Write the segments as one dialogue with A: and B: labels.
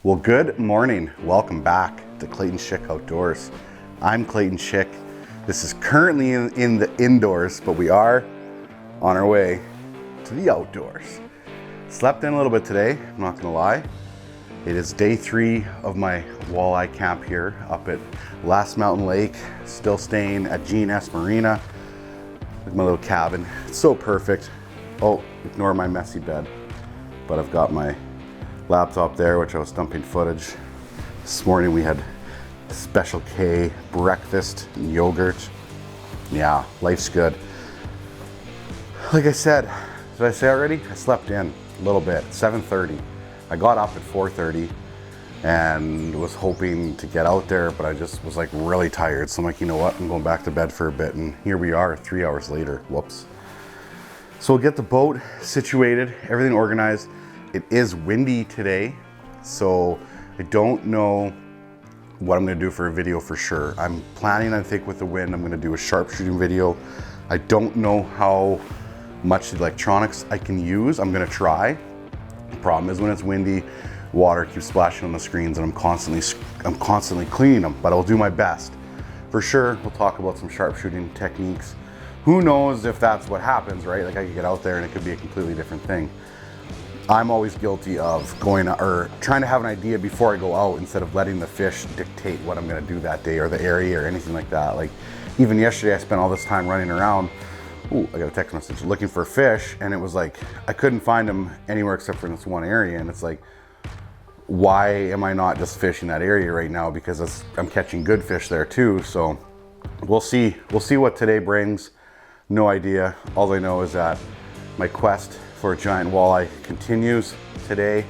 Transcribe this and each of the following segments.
A: Well, good morning. Welcome back to Clayton Schick Outdoors. I'm Clayton Schick. This is currently in the indoors, but we are on our way to the outdoors. Slept in a little bit today, I'm not gonna lie. It is day 3 of my walleye camp here up at Last Mountain Lake. Still staying at G7Xii Marina with my little cabin. It's so perfect. Oh, ignore my messy bed. But I've got my laptop there, which I was dumping footage. This morning we had Special K breakfast and yogurt. Yeah, life's good. Like I said, did I say already? I slept in a little bit, 7:30. I got up at 4:30 and was hoping to get out there, but I just was like really tired. So I'm like, you know what? I'm going back to bed for a bit. And here we are 3 hours later. Whoops. So we'll get the boat situated, everything organized. It is windy today, so I don't know what I'm gonna do for a video for sure. I'm planning, I think with the wind, I'm gonna do a sharpshooting video. I don't know how much electronics I can use. I'm gonna try. The problem is when it's windy, water keeps splashing on the screens and I'm constantly cleaning them, but I'll do my best. For sure, we'll talk about some sharpshooting techniques. Who knows if that's what happens, right? Like I could get out there and it could be a completely different thing. I'm always guilty of going or trying to have an idea before I go out instead of letting the fish dictate what I'm gonna do that day or the area or anything like that. Like even yesterday I spent all this time running around. Ooh, I got a text message looking for fish and it was like, I couldn't find them anywhere except for in this one area. And it's like, why am I not just fishing that area right now? Because I'm catching good fish there too. So we'll see what today brings. No idea. All I know is that my quest for a giant walleye continues today.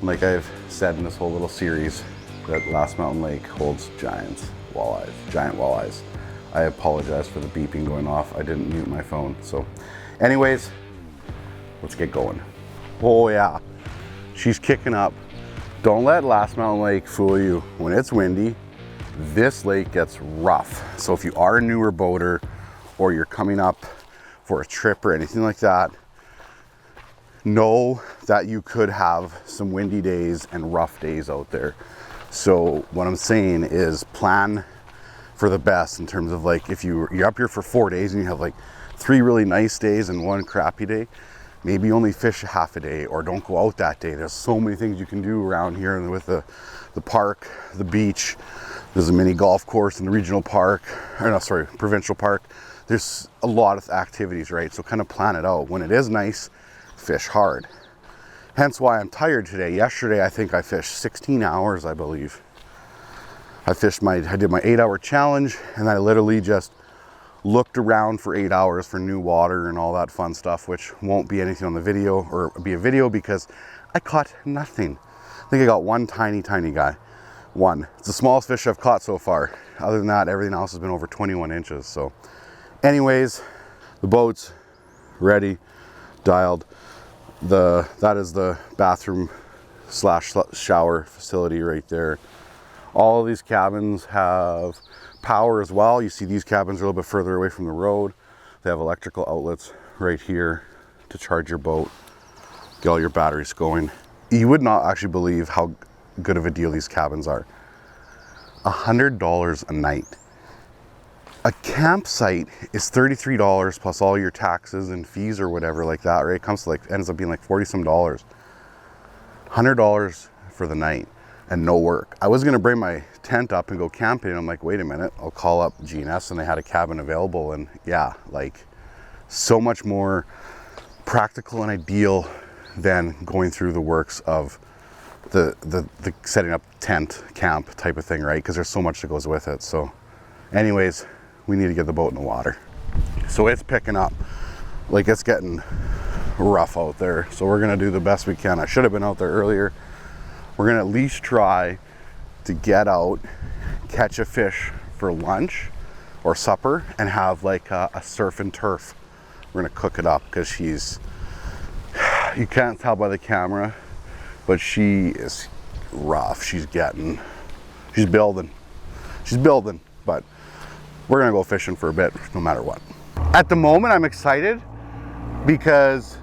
A: Like I've said in this whole little series, that Last Mountain Lake holds giant walleyes. I apologize for the beeping going off. I didn't mute my phone. So anyways, let's get going. Oh yeah, she's kicking up. Don't let Last Mountain Lake fool you. When it's windy, this lake gets rough. So if you are a newer boater or you're coming up for a trip or anything like that, know that you could have some windy days and rough days out there. So what I'm saying is plan for the best in terms of like, if you're up here for 4 days and you have like 3 really nice days and 1 crappy day, maybe only fish half a day or don't go out that day. There's so many things you can do around here with the park, the beach. There's a mini golf course in the regional park, or no, sorry, provincial park. There's a lot of activities, right? So kind of plan it out. When it is nice, fish hard. Hence why I'm tired today. Yesterday, I think I fished 16 hours, I believe. I did my 8-hour challenge and I literally just looked around for 8 hours for new water and all that fun stuff, which won't be anything on the video or be a video because I caught nothing. I think I got one tiny guy. One. It's the smallest fish I've caught so far. Other than that, everything else has been over 21 inches. So anyways, the boat's ready, dialed. That is the bathroom / shower facility right there. All of these cabins have power as well. You see these cabins are a little bit further away from the road. They have electrical outlets right here to charge your boat, get all your batteries going. You would not actually believe how good of a deal these cabins are. $100 a night. A campsite is $33 plus all your taxes and fees or whatever like that, right? It comes to like, ends up being like 40 some dollars. $100 for the night and no work. I was gonna bring my tent up and go camping and I'm like, wait a minute, I'll call up G7Xii and they had a cabin available and yeah, like so much more practical and ideal than going through the works of the setting up tent camp type of thing, right? Because there's so much that goes with it. So anyways, we need to get the boat in the water. So it's picking up, like it's getting rough out there. So we're gonna do the best we can. I should have been out there earlier. We're gonna at least try to get out, catch a fish for lunch or supper and have like a surf and turf. We're gonna cook it up because you can't tell by the camera, but she is rough. She's building, but we're gonna go fishing for a bit no matter what. At the moment, I'm excited because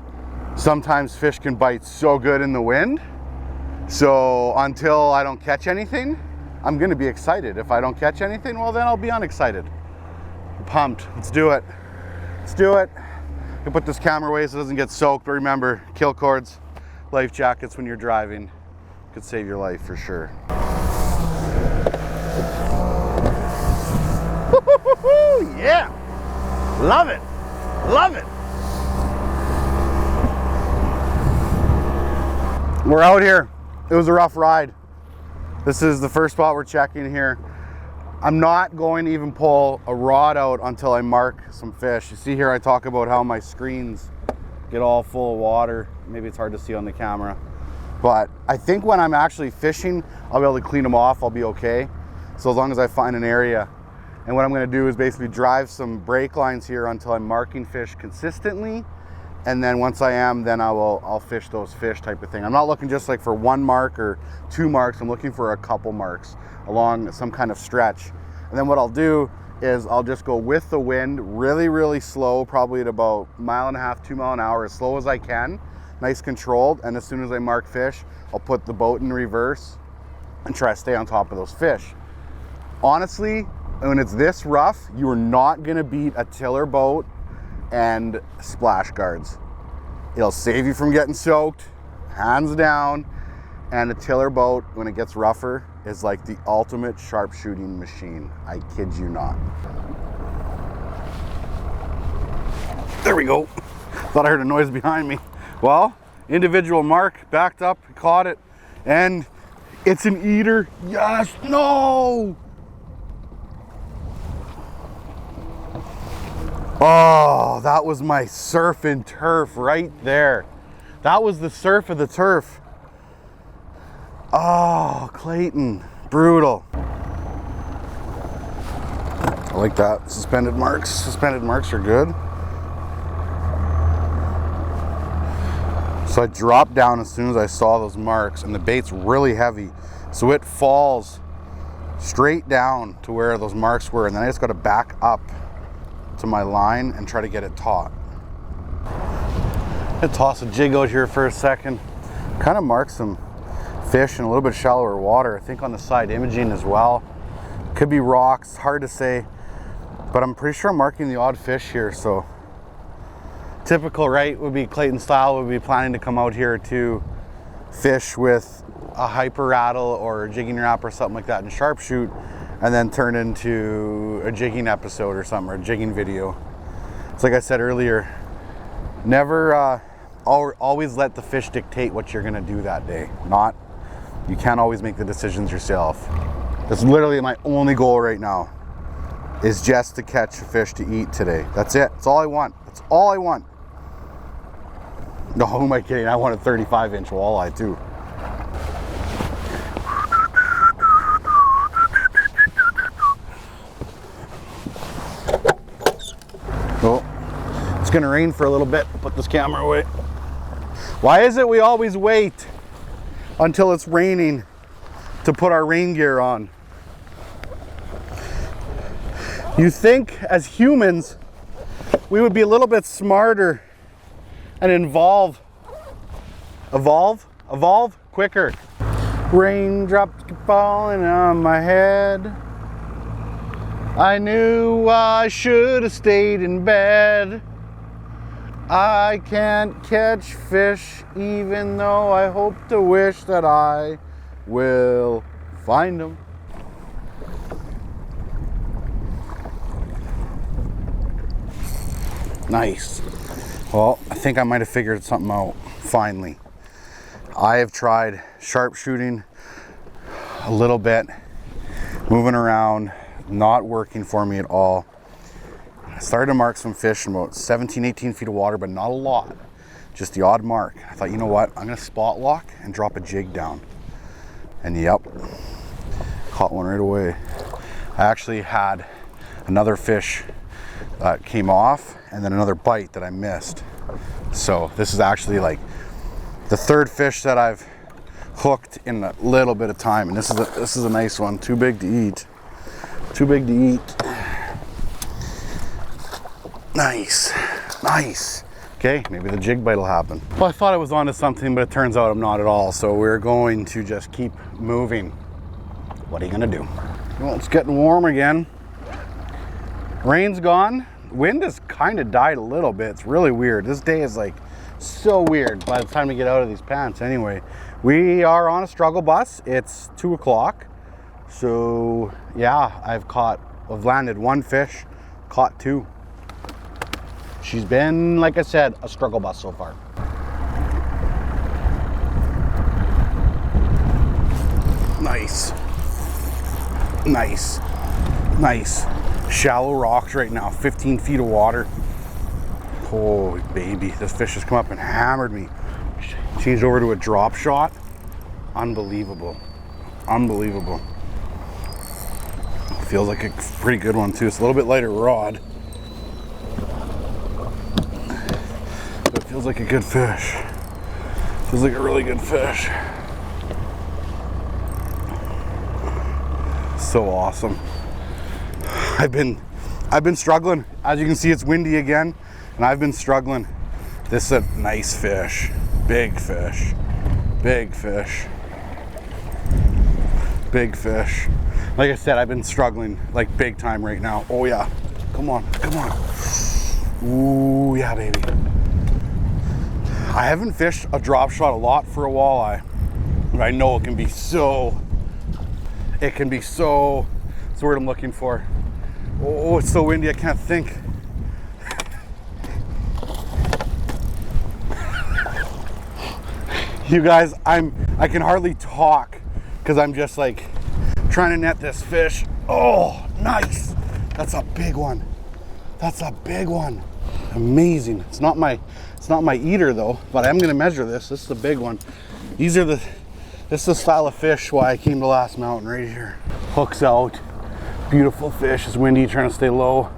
A: sometimes fish can bite so good in the wind So until I don't catch anything, I'm gonna be excited. If I don't catch anything, well then I'll be unexcited. I'm pumped, let's do it. Let's do it. You can put this camera away so it doesn't get soaked. But remember, kill cords, life jackets when you're driving. Could save your life for sure. Yeah, love it, love it. We're out here. It was a rough ride. This is the first spot we're checking here. I'm not going to even pull a rod out until I mark some fish. You see here I talk about how my screens get all full of water. Maybe it's hard to see on the camera. But I think when I'm actually fishing, I'll be able to clean them off, I'll be okay. So as long as I find an area. And what I'm gonna do is basically drive some brake lines here until I'm marking fish consistently. And then once I am, then I'll fish those fish type of thing. I'm not looking just like for one mark or 2 marks. I'm looking for a couple marks along some kind of stretch. And then what I'll do is I'll just go with the wind really, really slow, probably at about 1.5 miles, 2 miles an hour, as slow as I can, nice controlled. And as soon as I mark fish, I'll put the boat in reverse and try to stay on top of those fish. Honestly, when it's this rough, you are not gonna beat a tiller boat and splash guards. It'll save you from getting soaked, hands down. And a tiller boat, when it gets rougher, is like the ultimate sharpshooting machine. I kid you not. There we go. Thought I heard a noise behind me. Well, individual mark, backed up, caught it, and it's an eater. Yes, no! Oh, that was my surf and turf right there. That was the surf of the turf. Oh, Clayton, brutal. I like that, suspended marks. Suspended marks are good. So I dropped down as soon as I saw those marks, and the bait's really heavy. So it falls straight down to where those marks were, and then I just got to back up to my line and try to get it taut. I'm gonna toss a jig out here for a second. Kind of mark some fish in a little bit shallower water. I think on the side imaging as well. Could be rocks, hard to say, but I'm pretty sure I'm marking the odd fish here. So typical, right, would be Clayton style, would be planning to come out here to fish with a Hyper Rattle or a jigging wrap or something like that and sharpshoot, and then turn into a jigging episode or something, or a jigging video. It's like I said earlier, never, always let the fish dictate what you're gonna do that day. You can't always make the decisions yourself. That's literally my only goal right now, is just to catch a fish to eat today. That's it, that's all I want. That's all I want. No, who am I kidding? I want a 35-inch walleye too. Oh, it's gonna rain for a little bit. Put this camera away. Why is it we always wait until it's raining to put our rain gear on? You think as humans we would be a little bit smarter and evolve quicker. Raindrops keep falling on my head. I knew I should have stayed in bed. I can't catch fish even though I hope to wish that I will find them. Nice. Well, I think I might have figured something out, finally. I have tried sharpshooting a little bit, moving around, not working for me at all. I started to mark some fish in about 17, 18 feet of water, but not a lot, just the odd mark. I thought, you know what, I'm gonna spot lock and drop a jig down. And yep, caught one right away. I actually had another fish that came off and then another bite that I missed. So this is actually like the third fish that I've hooked in a little bit of time, and this is a nice one. Too big to eat. Too big to eat. Nice, nice. Okay, maybe the jig bite will happen. Well, I thought I was onto something, but it turns out I'm not at all. So we're going to just keep moving. What are you gonna do? Well, it's getting warm again. Rain's gone. Wind has kind of died a little bit. It's really weird. This day is like so weird by the time we get out of these pants. Anyway, we are on a struggle bus. It's 2 o'clock. So yeah, I've landed 1 fish, caught 2. She's been, like I said, a struggle bus so far. Nice. Nice. Nice. Shallow rocks right now, 15 feet of water. Holy baby, this fish has come up and hammered me. Changed over to a drop shot. Unbelievable. Unbelievable. Feels like a pretty good one too. It's a little bit lighter rod. But it feels like a good fish. Feels like a really good fish. So awesome. I've been struggling. As you can see, it's windy again, and I've been struggling. This is a nice fish. Big fish. Big fish. Big fish. Like I said, I've been struggling like big time right now. Oh yeah. Come on, come on. Ooh, yeah, baby. I haven't fished a drop shot a lot for a walleye, but I know it can be so, what's the word I'm looking for? Oh, it's so windy, I can't think. You guys, I can hardly talk because I'm just like trying to net this fish. Oh, nice. That's a big one. That's a big one. Amazing. It's not my eater though, but I'm gonna measure this. This is a big one. This is the style of fish why I came to Last Mountain right here. Hooks out. Beautiful fish. It's windy, trying to stay low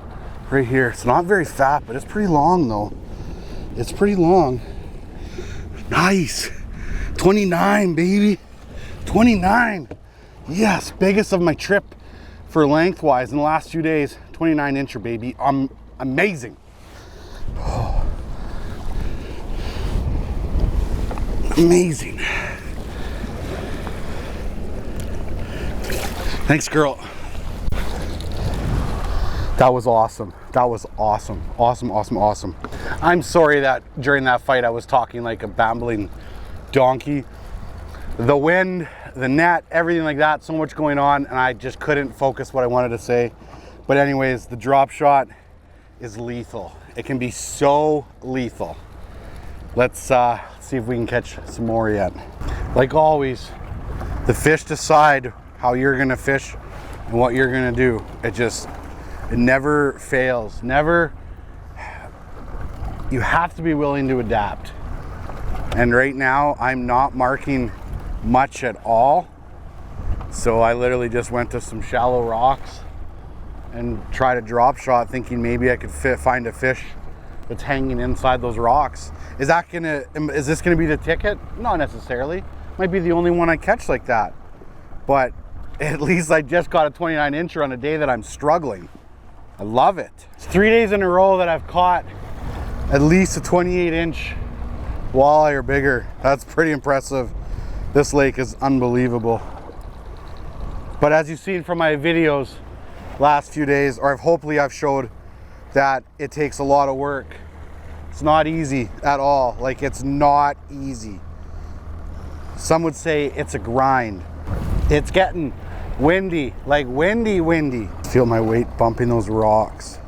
A: right here. It's not very fat, but it's pretty long though. It's pretty long. Nice. 29, baby. 29. Yes, biggest of my trip for lengthwise in the last few days. 29 incher, baby. Amazing. Oh. Amazing. Thanks, girl. That was awesome. That was awesome. Awesome, awesome, awesome. I'm sorry that during that fight I was talking like a babbling donkey. The wind, the net, everything like that, so much going on, and I just couldn't focus what I wanted to say. But anyways, the drop shot is lethal. It can be so lethal. Let's see if we can catch some more yet. Like always, the fish decide how you're gonna fish and what you're gonna do. It never fails. Never. You have to be willing to adapt. And right now, I'm not marking much at all. So I literally just went to some shallow rocks and tried a drop shot thinking maybe I could find a fish that's hanging inside those rocks. Is this gonna be the ticket? Not necessarily. Might be the only one I catch like that. But at least I just got a 29 incher on a day that I'm struggling. I love it. It's 3 days in a row that I've caught at least a 28 inch walleye or bigger. That's pretty impressive. This lake is unbelievable. But as you've seen from my videos last few days, or hopefully I've showed that it takes a lot of work. It's not easy at all. Like, it's not easy. Some would say it's a grind. It's getting windy, like windy. Feel my weight bumping those rocks.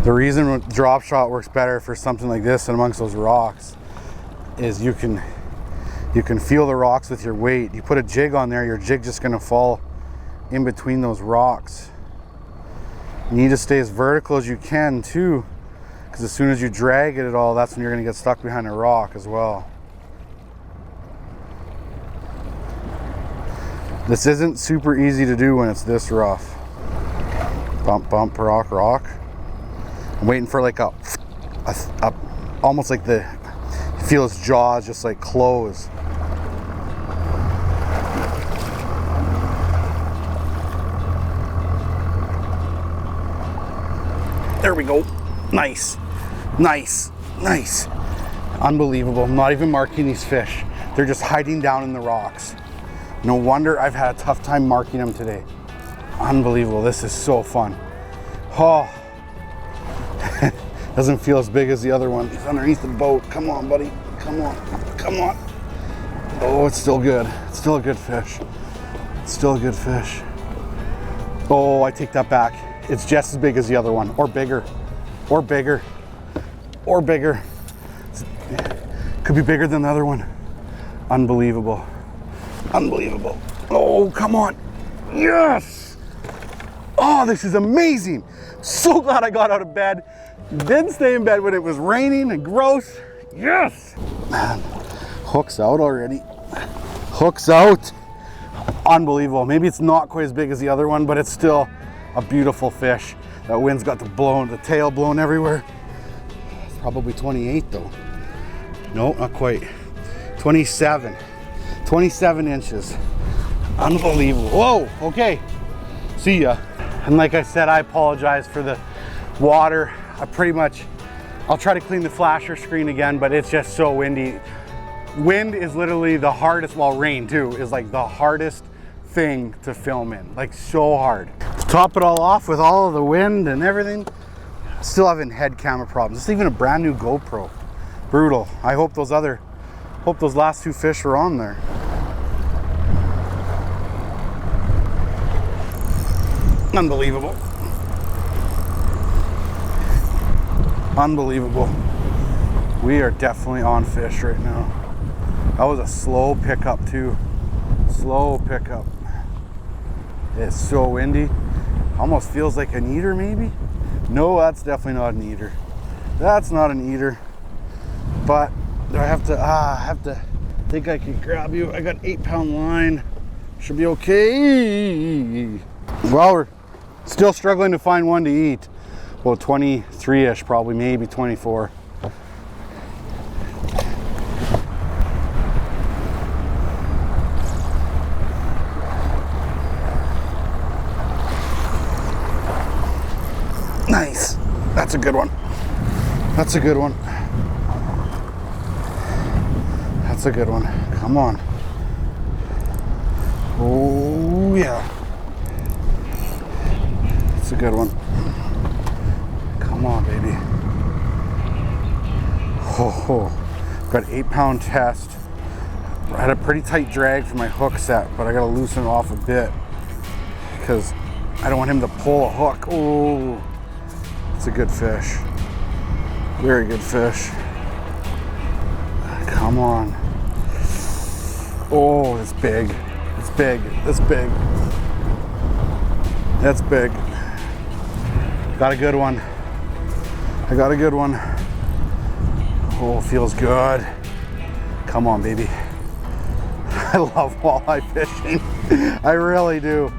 A: The reason drop shot works better for something like this and amongst those rocks is you can feel the rocks with your weight. You put a jig on there, your jig just gonna fall in between those rocks. You need to stay as vertical as you can too, because as soon as you drag it at all, that's when you're gonna get stuck behind a rock as well. This isn't super easy to do when it's this rough. Bump, bump, rock, rock. I'm waiting for like a almost like you feel his jaws just like close. There we go. Nice, nice, nice. Unbelievable. I'm not even marking these fish. They're just hiding down in the rocks. No wonder I've had a tough time marking them today. Unbelievable. This is so fun. Oh, doesn't feel as big as the other one. He's underneath the boat. Come on, buddy. Come on. Come on. Oh, it's still good. It's still a good fish. It's still a good fish. Oh, I take that back. It's just as big as the other one, or bigger, or bigger, or bigger. Could be bigger than the other one. Unbelievable. Unbelievable. Oh, come on. Yes. Oh, this is amazing. So glad I got out of bed. Didn't stay in bed when it was raining and gross. Yes. Man, hook's out already. Hook's out. Unbelievable. Maybe it's not quite as big as the other one, but it's still a beautiful fish. That wind's got the tail blown everywhere. It's probably 28 though. No, not quite. 27. 27 inches. Unbelievable. Whoa, okay. See ya. And like I said, I apologize for the water. I'll try to clean the flasher screen again, but it's just so windy. Wind is literally the hardest, well, rain too, is like the hardest thing to film in, like so hard. To top it all off with all of the wind and everything, still having head camera problems. It's even a brand new GoPro. Brutal. I hope those last two fish were on there. Unbelievable. Unbelievable. We are definitely on fish right now. That was a slow pickup too. Slow pickup. It's so windy. Almost feels like an eater maybe. No, that's definitely not an eater. That's not an eater. But do I have to think I can grab you. I got 8-pound line. Should be okay. Well, we're still struggling to find one to eat. Well, 23-ish probably, maybe 24. Nice. That's a good one. That's a good one. That's a good one. Come on. Oh, yeah. That's a good one. Come on, baby. Oh, got an 8-pound test. I had a pretty tight drag for my hook set, but I got to loosen it off a bit because I don't want him to pull a hook. Oh, it's a good fish. Very good fish. Come on. Oh, it's big. It's big. It's big. That's big. Got a good one. I got a good one. Oh, feels good. Come on, baby. I love walleye fishing. I really do.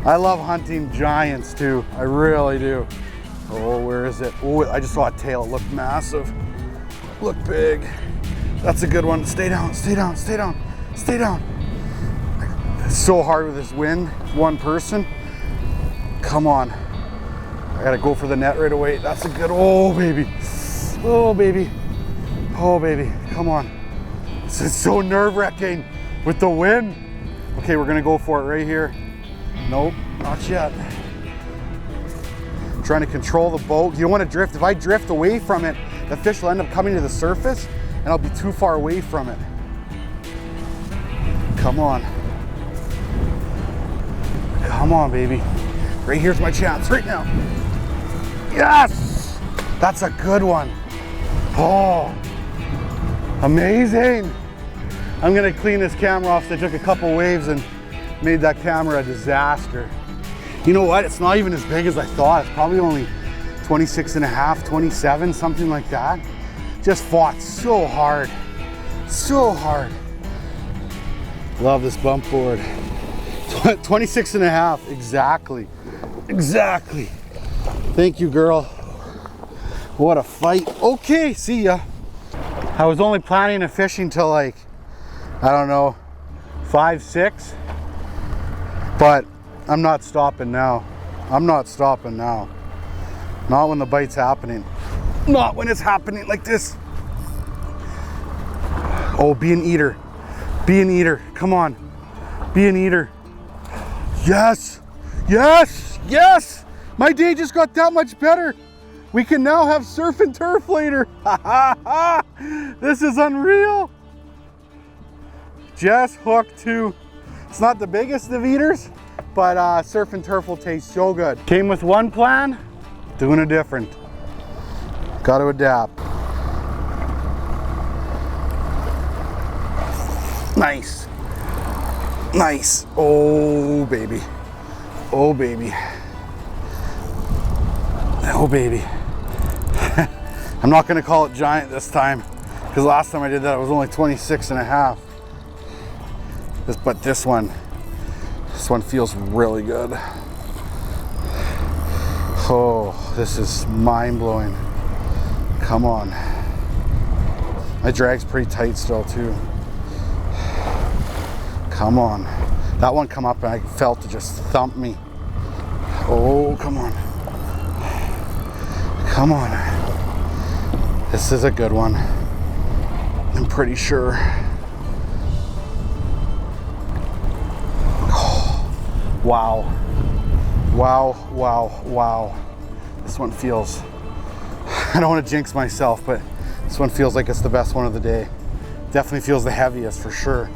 A: I love hunting giants too. I really do. Oh, where is it? Oh, I just saw a tail. It looked massive. Looked big. That's a good one. Stay down, stay down, stay down, stay down. It's so hard with this wind. One person. Come on. I gotta go for the net right away. That's a good, oh baby. Oh baby. Oh baby, come on. This is so nerve-wracking with the wind. Okay, we're gonna go for it right here. Nope, not yet. I'm trying to control the boat. You don't wanna drift. If I drift away from it, the fish will end up coming to the surface and I'll be too far away from it. Come on. Come on, baby. Right here's my chance, right now. Yes! That's a good one. Oh, amazing. I'm gonna clean this camera off. So I took a couple waves and made that camera a disaster. You know what? It's not even as big as I thought. It's probably only 26 and a half, 27, something like that. Just fought so hard. So hard. Love this bump board. 26 and a half, exactly. Exactly. Thank you, girl. What a fight. Okay, see ya. I was only planning on fishing till like, I don't know, 5, 6. But I'm not stopping now. I'm not stopping now. Not when the bite's happening. Not when it's happening like this. Oh, be an eater. Be an eater. Come on. Be an eater. Yes. Yes. Yes. My day just got that much better. We can now have surf and turf later. This is unreal. Just hooked two. It's not the biggest of eaters, but surf and turf will taste so good. Came with one plan, doing it different. Got to adapt. Nice. Nice. Oh, baby. Oh, baby. Oh, baby. I'm not going to call it giant this time, because last time I did that, it was only 26 and a half. But this one feels really good. Oh, this is mind-blowing. Come on. My drag's pretty tight still too. Come on. That one come up and I felt it just thump me. Oh, come on. Come on. This is a good one. I'm pretty sure. Oh, wow. Wow, wow, wow. This one feels, I don't want to jinx myself, but this one feels like it's the best one of the day. Definitely feels the heaviest for sure.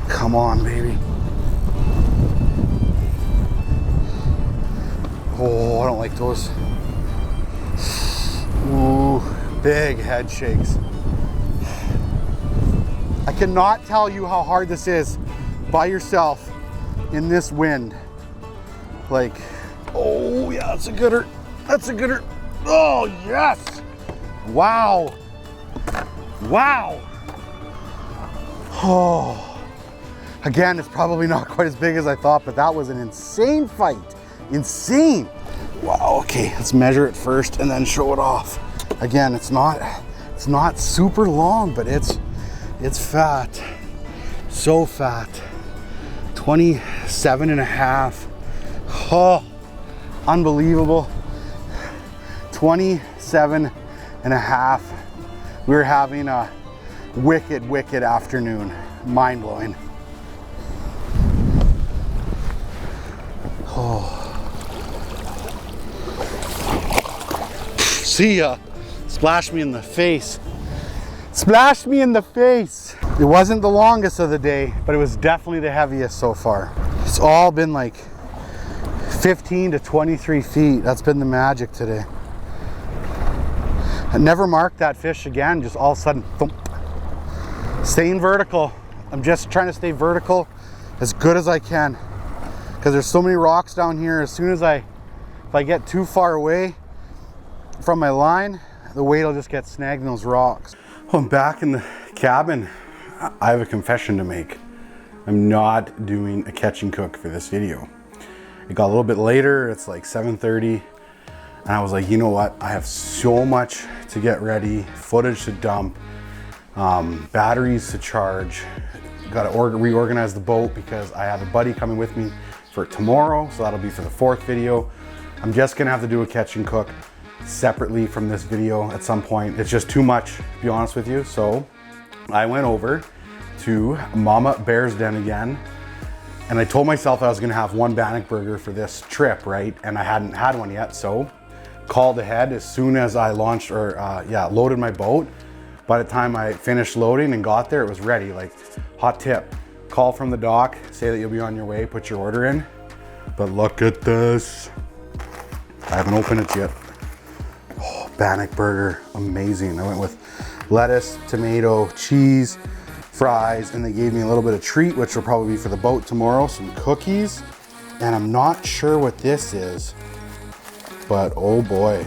A: Come on, baby. Oh, I don't like those. Ooh, big head shakes. I cannot tell you how hard this is by yourself in this wind. Like, oh yeah, that's a gooder. That's a gooder. Oh yes. Wow. Wow. Oh. Again, it's probably not quite as big as I thought, but that was an insane fight. Insane. Wow, okay, let's measure it first and then show it off. Again, it's not super long, but it's fat. So fat. 27 and a half. Oh, unbelievable. 27 and a half. We're having a wicked, wicked afternoon. Mind-blowing. Oh. See ya. Splashed me in the face. Splashed me in the face. It wasn't the longest of the day, but it was definitely the heaviest so far. It's all been like 15 to 23 feet. That's been the magic today. I never marked that fish again, just all of a sudden, thump. Staying vertical. I'm just trying to stay vertical as good as I can, because there's so many rocks down here. As soon as if I get too far away from my line, the weight will just get snagged in those rocks. Well, I'm back in the cabin. I have a confession to make. I'm not doing a catch and cook for this video. It got a little bit later, it's like 7:30, and I was like, you know what? I have so much to get ready, footage to dump, batteries to charge. Got to reorganize the boat because I have a buddy coming with me for tomorrow, so that'll be for the 4th video. I'm just gonna have to do a catch and cook separately from this video at some point. It's just too much, to be honest with you. So I went over to Mama Bear's Den again, and I told myself I was gonna have one bannock burger for this trip, right? And I hadn't had one yet, so called ahead as soon as I launched or loaded my boat. By the time I finished loading and got there, it was ready. Like, hot tip, call from the dock, say that you'll be on your way, put your order in. But look at this. I haven't opened it yet. Oh, bannock burger, amazing. I went with lettuce, tomato, cheese, fries, and they gave me a little bit of treat, which will probably be for the boat tomorrow, some cookies. And I'm not sure what this is, but oh boy,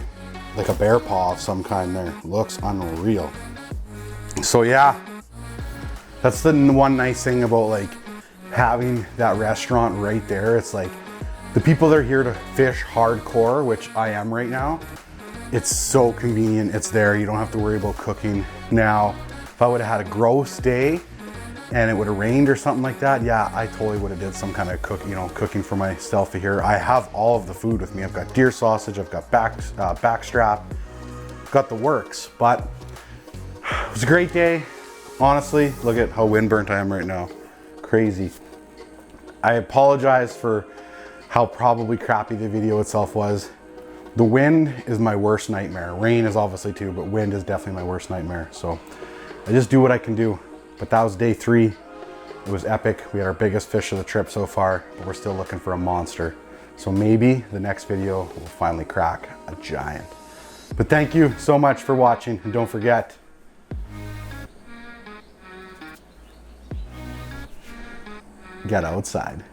A: like a bear paw of some kind there. Looks unreal. So yeah, that's the one nice thing about like having that restaurant right there. It's like the people that are here to fish hardcore, which I am right now, it's so convenient. It's there. You don't have to worry about cooking. Now, if I would have had a gross day and it would have rained or something like that, yeah, I totally would have did some kind of cooking for myself here. I have all of the food with me. I've got deer sausage, I've got backstrap, got the works, but it was a great day. Honestly, look at how wind burnt I am right now. Crazy. I apologize for how probably crappy the video itself was. The wind is my worst nightmare. Rain is obviously too, but wind is definitely my worst nightmare. So I just do what I can do. But that was day 3. It was epic. We had our biggest fish of the trip so far, but we're still looking for a monster. So maybe the next video will finally crack a giant. But thank you so much for watching, and don't forget, get outside.